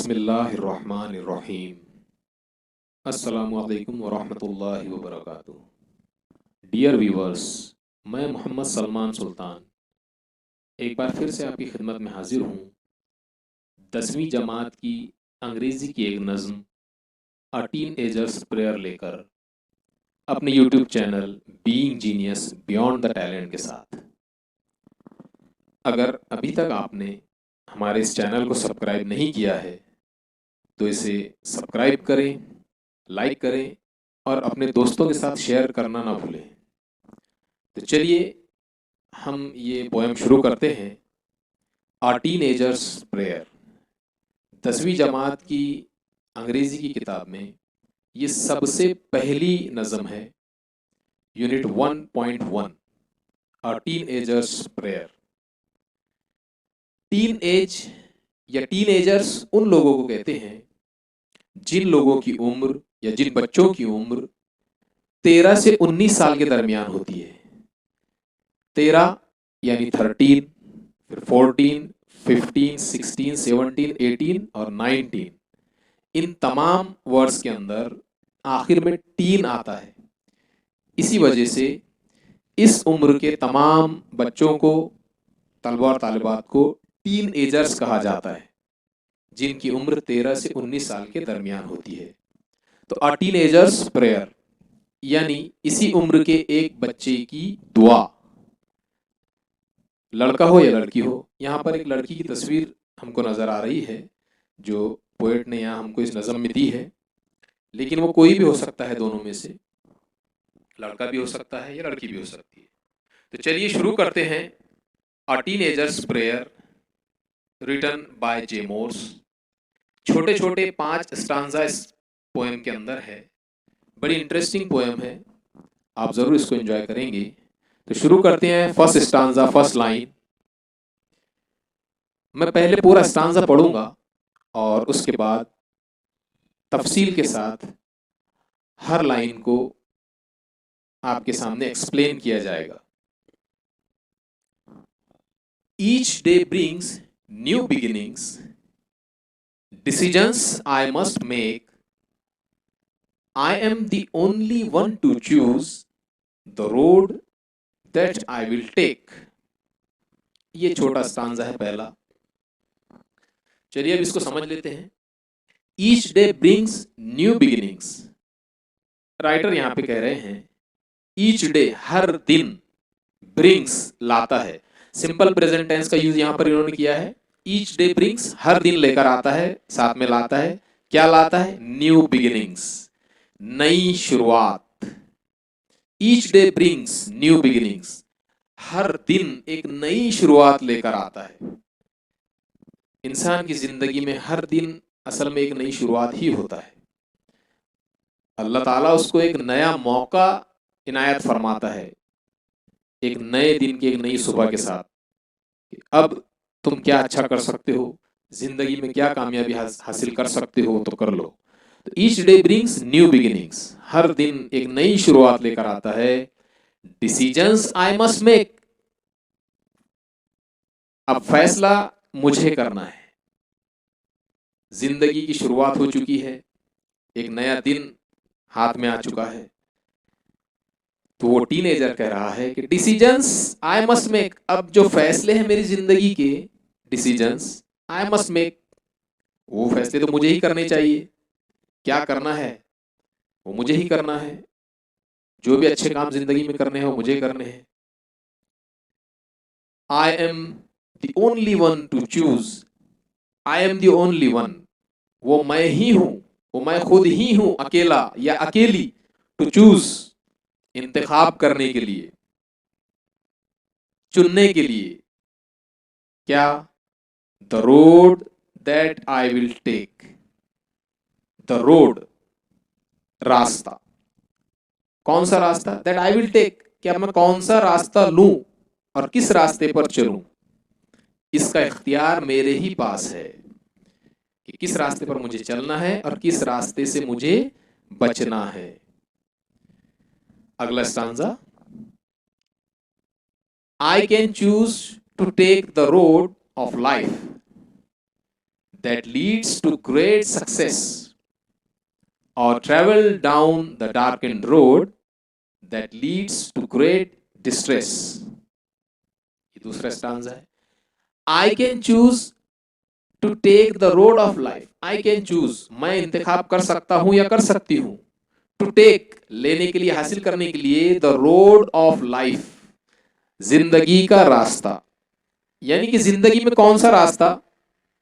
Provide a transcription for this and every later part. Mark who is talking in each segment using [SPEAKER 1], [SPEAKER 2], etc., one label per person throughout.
[SPEAKER 1] बिस्मिल्लाहिर्रहमानिर्रहीम। अस्सलामु अलैकुम वरहमतुल्लाहि वबरकातुहू। डियर व्यूवर्स, मैं मोहम्मद सलमान सुल्तान एक बार फिर से आपकी खिदमत में हाजिर हूँ 10वीं जमात की अंग्रेज़ी की एक नज़म अ टीन एजर्स प्रेयर लेकर अपने YouTube channel being genius beyond the talent के साथ। अगर अभी तक आपने हमारे इस चैनल को सब्सक्राइब नहीं किया है तो इसे सब्सक्राइब करें, लाइक करें और अपने दोस्तों के साथ शेयर करना ना भूलें। तो चलिए हम ये पोएम शुरू करते हैं। अ टीनेजर्स प्रेयर 10वीं जमात की अंग्रेज़ी की किताब में ये सबसे पहली नज़म है। यूनिट 1.1 अ टीनेजर्स प्रेयर। टीन एज या टीनेजर्स उन लोगों को कहते हैं जिन लोगों की उम्र या जिन बच्चों की उम्र 13 से 19 साल के दरमियान होती है। 13 यानी 13, फिर 14, 15, 16, 17, 18 और 19। इन तमाम वर्ड्स के अंदर आखिर में टीन आता है। इसी वजह से इस उम्र के तमाम बच्चों को, तलबा और तालिबात को टीन एजर्स कहा जाता है, जिनकी उम्र 13 से 19 साल के दरमियान होती है। तो अ टीन एजर्स प्रेयर यानी इसी उम्र के एक बच्चे की दुआ, लड़का हो या लड़की हो। यहाँ पर एक लड़की की तस्वीर हमको नज़र आ रही है जो पोएट ने यहाँ हमको इस नज़म में दी है, लेकिन वो कोई भी हो सकता है, दोनों में से लड़का भी हो सकता है या लड़की भी हो सकती है। तो चलिए शुरू करते हैं। A teenager's prayer written by J Morse. छोटे छोटे 5 स्टांजा इस पोएम के अंदर है। बड़ी इंटरेस्टिंग पोएम है, आप ज़रूर इसको एंजॉय करेंगे। तो शुरू करते हैं। First stanza, first line. मैं पहले पूरा स्टांजा पढ़ूंगा और उसके बाद तफसील के साथ हर लाइन को आपके सामने एक्सप्लेन किया जाएगा। Each day brings new beginnings. Decisions I must make. I am the only one to choose the road that I will take. ये छोटा स्टांजा है पहला। चलिए अब इसको समझ लेते हैं। Each day brings new beginnings. Writer यहां पे कह रहे हैं ईच डे, हर दिन, ब्रिंग्स, लाता है। सिंपल प्रेजेंट टेंस का यूज यहां पर इन्होंने किया है। ईच डे ब्रिंग्स, हर दिन लेकर आता है, साथ में लाता है। क्या लाता है? न्यू बिगिनिंग्स, नई शुरुआत। Each day brings new beginnings, हर दिन एक नई शुरुआत लेकर आता है। इंसान की जिंदगी में हर दिन असल में एक नई शुरुआत ही होता है। अल्लाह ताला उसको एक नया मौका इनायत फरमाता है, एक नए दिन की, एक नई सुबह के साथ। अब तुम क्या अच्छा कर सकते हो, जिंदगी में क्या कामयाबी हासिल कर सकते हो, तो कर लो। तो each day brings new beginnings, हर दिन एक नई शुरुआत लेकर आता है। डिसीजंस आई मस्ट मेक, अब फैसला मुझे करना है। जिंदगी की शुरुआत हो चुकी है, एक नया दिन हाथ में आ चुका है। तो वो टीनेजर कह रहा है कि डिसीजंस आई मस्ट मेक, अब जो फैसले हैं मेरी जिंदगी के, डिसीजंस आई मस्ट मेक, वो फैसले तो मुझे ही करने चाहिए। क्या करना है वो मुझे ही करना है। जो भी अच्छे काम जिंदगी में करने हैं वो मुझे करने हैं। I am the only one two choose, I am the only one, वो मैं ही हूं, वो मैं खुद ही हूं, अकेला या अकेली। टू चूज, इंतखाब करने के लिए, चुनने के लिए। क्या? The road that I will take, the road, रास्ता। कौन सा रास्ता? दैट आई विल टेक, क्या मैं कौन सा रास्ता लूं और किस रास्ते पर चलूं, इसका इख्तियार मेरे ही पास है कि किस रास्ते पर मुझे चलना है और किस रास्ते से मुझे बचना है। अगला stanza. I can choose to take the road of life that leads to great success, or travel down the darkened road that leads to great distress. ये दूसरा स्टांजा है. I can choose to take the road of life. I can choose, मैं इंतखाब कर सकता हूं या कर सकती हूं. To take, लेने के लिए, हासिल करने के लिए, the road of life, जिंदगी का रास्ता. यानी कि जिंदगी में कौन सा रास्ता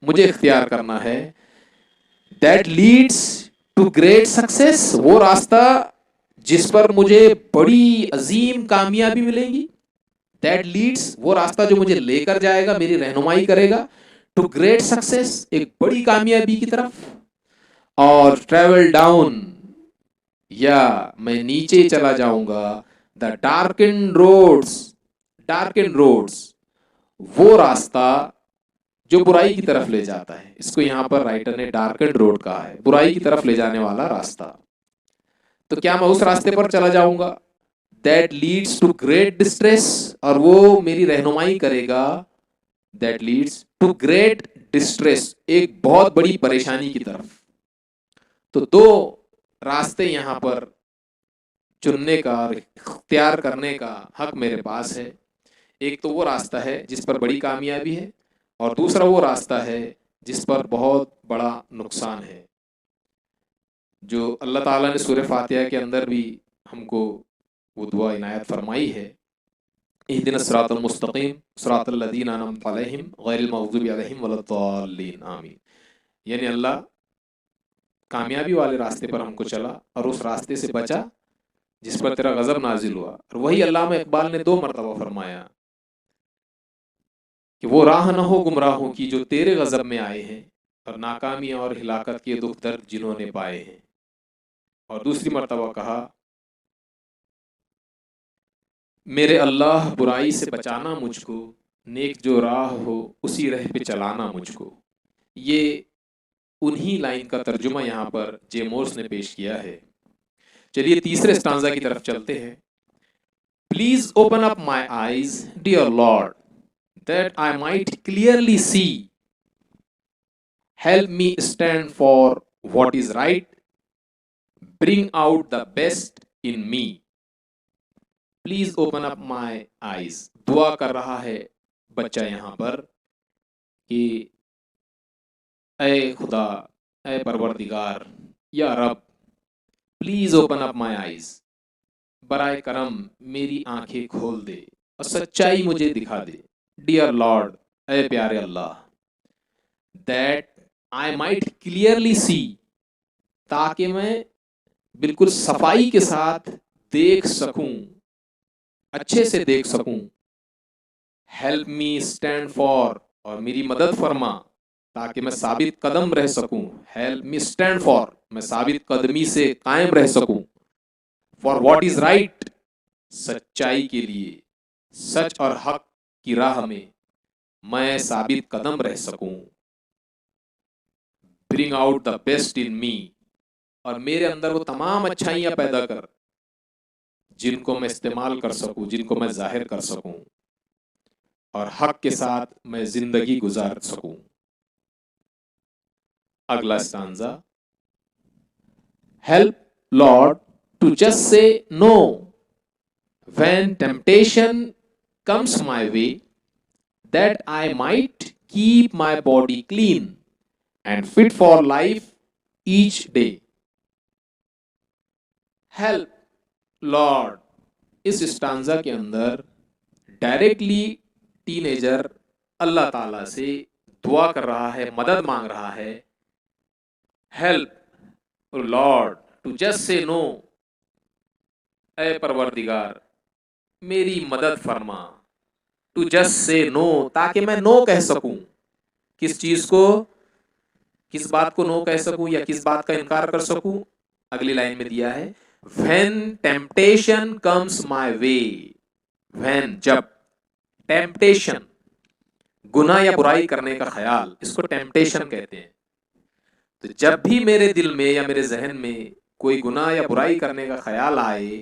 [SPEAKER 1] मुझे इख्तियार करना है. That leads to great success, वो रास्ता जिस पर मुझे बड़ी अजीम कामयाबी मिलेगी. That leads, वो रास्ता जो मुझे लेकर जाएगा, मेरी रहनुमाई करेगा, to great success, एक बड़ी कामयाबी की तरफ. और travel down, या मैं नीचे चला जाऊंगा, the darkened roads, वो रास्ता जो बुराई की तरफ ले जाता है. इसको यहां पर राइटर ने डार्केंड रोड कहा है, बुराई की तरफ ले जाने वाला रास्ता. तो क्या मैं उस रास्ते पर चला जाऊंगा. That leads to great distress, और वो मेरी रहनुमाई करेगा. That leads to great distress, एक बहुत बड़ी परेशानी की तरफ. तो दो रास्ते यहां पर चुनने का और इख्तियार करने का हक मेरे पास है. एक तो वो रास्ता है जिस पर बड़ी कामयाबी है, और दूसरा वो रास्ता है जिस पर बहुत बड़ा नुकसान है, जो अल्लाह ताला ने सूरह फातिहा के अंदर भी हमको वो दुआ इनायत फरमाई है. इहदिनस सिरातल मुस्तकीम सिरातल लज़ीना अनअमता अलैहिम गैरिल मग़ज़ूबि अलैहिम वलद्दाल्लीन आमीन. यानी अल्लाह कामयाबी वाले रास्ते पर हमको चला और उस रास्ते से बचा जिस पर तेरा गज़ब नाजिल हुआ. और वही अल्लामा इकबाल ने 2 मरतबा फरमाया कि वो राह न हो गुमराहों की जो तेरे गज़ब में आए हैं, और नाकामी और हिलाकत के दुख दर्द जिन्होंने पाए हैं. और दूसरी मरतबा कहा, मेरे अल्लाह बुराई से बचाना मुझको, नेक जो राह हो उसी राह पे चलाना मुझको. ये उन्हीं लाइन का तर्जुमा यहाँ पर जे मोर्स ने पेश किया है. चलिए तीसरे स्टांजा की तरफ चलते हैं. Please open up my eyes dear lord that I might clearly see. Help me stand for what is right. Bring out the best in me. Please open up my eyes. दुआ कर रहा है बच्चा यहाँ पर कि ऐ खुदा, ऐ परवरदिगार, या रब, please open up my eyes, बराए करम मेरी आंखें खोल दे और सच्चाई मुझे दिखा दे. डियर लॉर्ड, ऐ प्यारे Allah, that I might clearly see, ताकि मैं बिल्कुल सफाई के साथ देख सकूं, अच्छे से देख सकूं. हेल्प मी स्टैंड फॉर, और मेरी मदद फरमा ताकि मैं साबित कदम रह सकूं. हेल्प मी स्टैंड फॉर, मैं साबित कदमी से कायम रह सकूं. फॉर व्हाट इज राइट, सच्चाई के लिए, सच और हक की राह में मैं साबित कदम रह सकूं. Bring out the best in me, और मेरे अंदर वो तमाम अच्छाइयां पैदा कर जिनको मैं इस्तेमाल कर सकूं, जिनको मैं जाहिर कर सकूं, और हक के साथ मैं जिंदगी गुजार सकूं. अगला stanza. Help Lord to just say no when temptation comes my way, that I might keep my body clean and fit for life each day. Help Lord, इस स्टांजा के अंदर डायरेक्टली टीनेजर अल्लाह ताला से दुआ कर रहा है, मदद मांग रहा है. Help Lord to just say no, ऐ परवरदिगार मेरी मदद फरमा. टू जस्ट से नो, ताकि मैं नो कह सकूं. किस चीज को, किस बात को नो कह सकूं या किस बात का इनकार कर सकूं. अगली लाइन में दिया है, when temptation comes my way. When, जब, टेम्पटेशन, गुनाह या बुराई करने का ख्याल, इसको टेम्पटेशन कहते हैं. तो जब भी मेरे दिल में या मेरे जहन में कोई गुनाह या बुराई करने का ख्याल आए,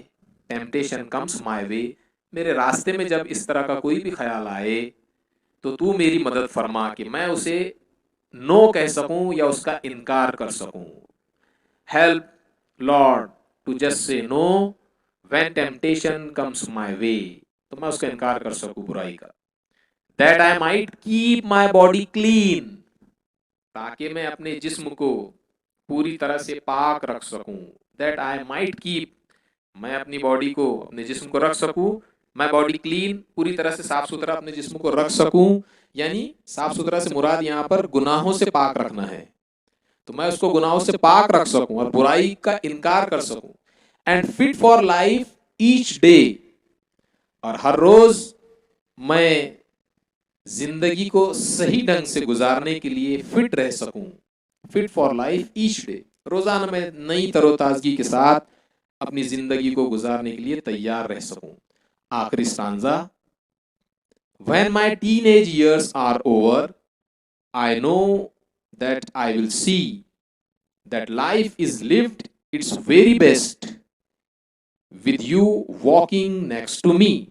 [SPEAKER 1] टेम्पटेशन कम्स माय वे, मेरे रास्ते में जब इस तरह का कोई भी ख्याल आए, तो तू मेरी मदद फरमा कि मैं उसे नो कह सकूं या उसका इनकार कर सकूं। Help Lord to just say no when temptation comes my way, तो मैं उसका इनकार कर सकूं बुराई का। That I might keep my body clean, ताकि मैं अपने जिस्म को पूरी तरह से पाक रख सकूं। दैट आई माइट कीप, मैं अपनी बॉडी को, अपने जिस्म को रख सकूं, मैं बॉडी क्लीन, पूरी तरह से साफ सुथरा अपने जिस्म को रख सकूं। यानी साफ सुथरा से मुराद यहाँ पर गुनाहों से पाक रखना है, तो मैं उसको गुनाहों से पाक रख सकूं और बुराई का इनकार कर सकूं। And fit for life each day, और हर रोज मैं जिंदगी को सही ढंग से गुजारने के लिए फिट रह सकूं। Fit for life each day, रोजाना मैं नई तरोताजगी के साथ अपनी जिंदगी को गुजारने के लिए तैयार रह सकूं। आखिरी stanza, when my teenage years are over I know that I will see that life is lived its very best with you walking next to me.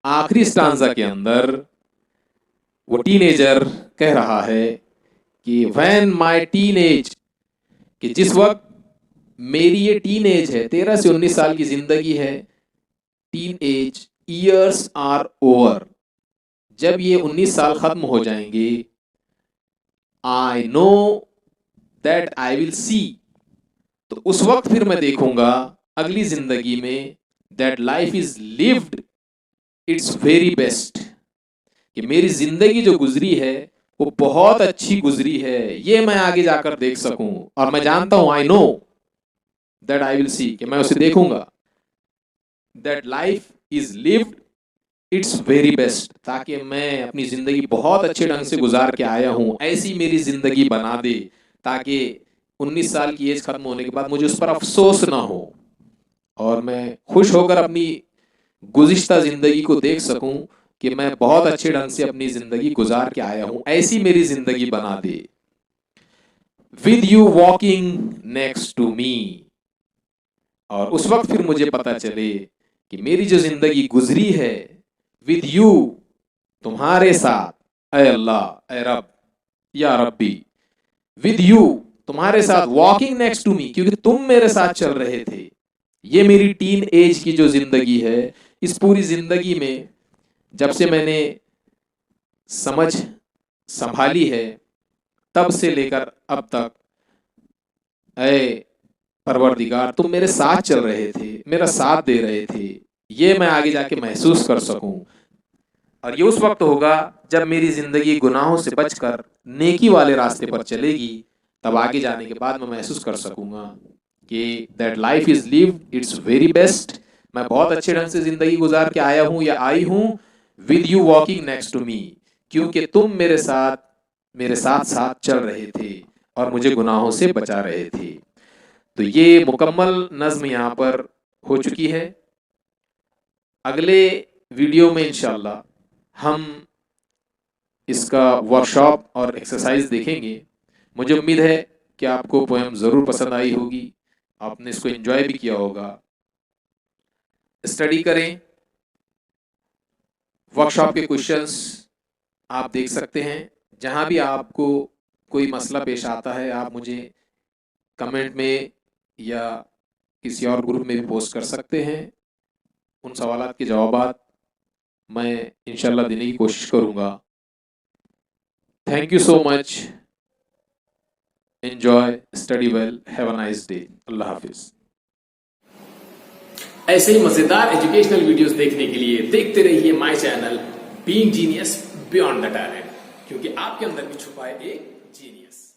[SPEAKER 1] आखिरी स्टांजा के अंदर वो टीनेजर कह रहा है कि व्हेन माय टीनेज, कि जिस वक्त मेरी ये टीनेज है, 13 से 19 साल की जिंदगी है, teenage years are over, जब ये 19 साल खत्म हो जाएंगे, I know that I will see, तो उस वक्त फिर मैं देखूंगा अगली जिंदगी में, that life is lived its very best, कि मेरी जिंदगी जो गुजरी है वो बहुत अच्छी गुजरी है, ये मैं आगे जाकर देख सकूं। और मैं जानता हूं, आई नो दैट आई विल सी, कि मैं उसे देखूंगा, that life is lived its very best, ताकि मैं अपनी जिंदगी बहुत अच्छे ढंग से गुजार के आया हूं, ऐसी मेरी जिंदगी बना दे, ताकि 19 साल की एज खत्म होने के बाद मुझे उस पर अफसोस ना हो और मैं खुश होकर अपनी गुज़िश्ता जिंदगी को देख सकूं कि मैं बहुत अच्छे ढंग से अपनी जिंदगी गुजार के आया हूं, ऐसी मेरी जिंदगी बना दे। With you walking next to me, और उस वक्त फिर मुझे पता चले कि मेरी जो जिंदगी गुजरी है, विद यू, तुम्हारे साथ, ऐ अल्लाह, ऐ रब, या रब्बी, विद यू, तुम्हारे साथ, वॉकिंग नेक्स्ट टू मी, क्योंकि तुम मेरे साथ चल रहे थे। ये मेरी टीन एज की जो जिंदगी है, इस पूरी जिंदगी में जब से मैंने समझ संभाली है, तब से लेकर अब तक, ऐ परवरदिगार, तुम मेरे साथ चल रहे थे, मेरा साथ दे रहे थे, ये मैं आगे जाके महसूस कर सकूं। और ये उस वक्त होगा जब मेरी जिंदगी गुनाहों से बचकर नेकी वाले रास्ते पर चलेगी, तब आगे जाने के बाद मैं महसूस कर सकूंगा कि that life is lived its very best, मैं बहुत अच्छे ढंग से जिंदगी गुजार के आया हूं या आई हूं, with you walking next to me, क्योंकि तुम मेरे साथ साथ चल रहे थे और मुझे गुनाहों से बचा रहे थे। तो ये मुकम्मल नज्म यहाँ पर हो चुकी है। अगले वीडियो में इंशाल्लाह हम इसका वर्कशॉप और एक्सरसाइज देखेंगे। मुझे उम्मीद है कि आपको पोएम ज़रूर पसंद आई होगी, आपने इसको एंजॉय भी किया होगा। स्टडी करें, वर्कशॉप के क्वेश्चंस आप देख सकते हैं। जहां भी आपको कोई मसला पेश आता है, आप मुझे कमेंट में या किसी और ग्रुप में भी पोस्ट कर सकते हैं। उन सवालात के जवाबात मैं इंशाल्लाह देने की कोशिश करूंगा। Thank you so much, enjoy, study well, have a nice day. Allah हाफिज।
[SPEAKER 2] ऐसे ही मजेदार एजुकेशनल वीडियोस देखने के लिए देखते रहिए my channel being genius beyond the talent, क्योंकि आपके अंदर भी छुपा है एक जीनियस।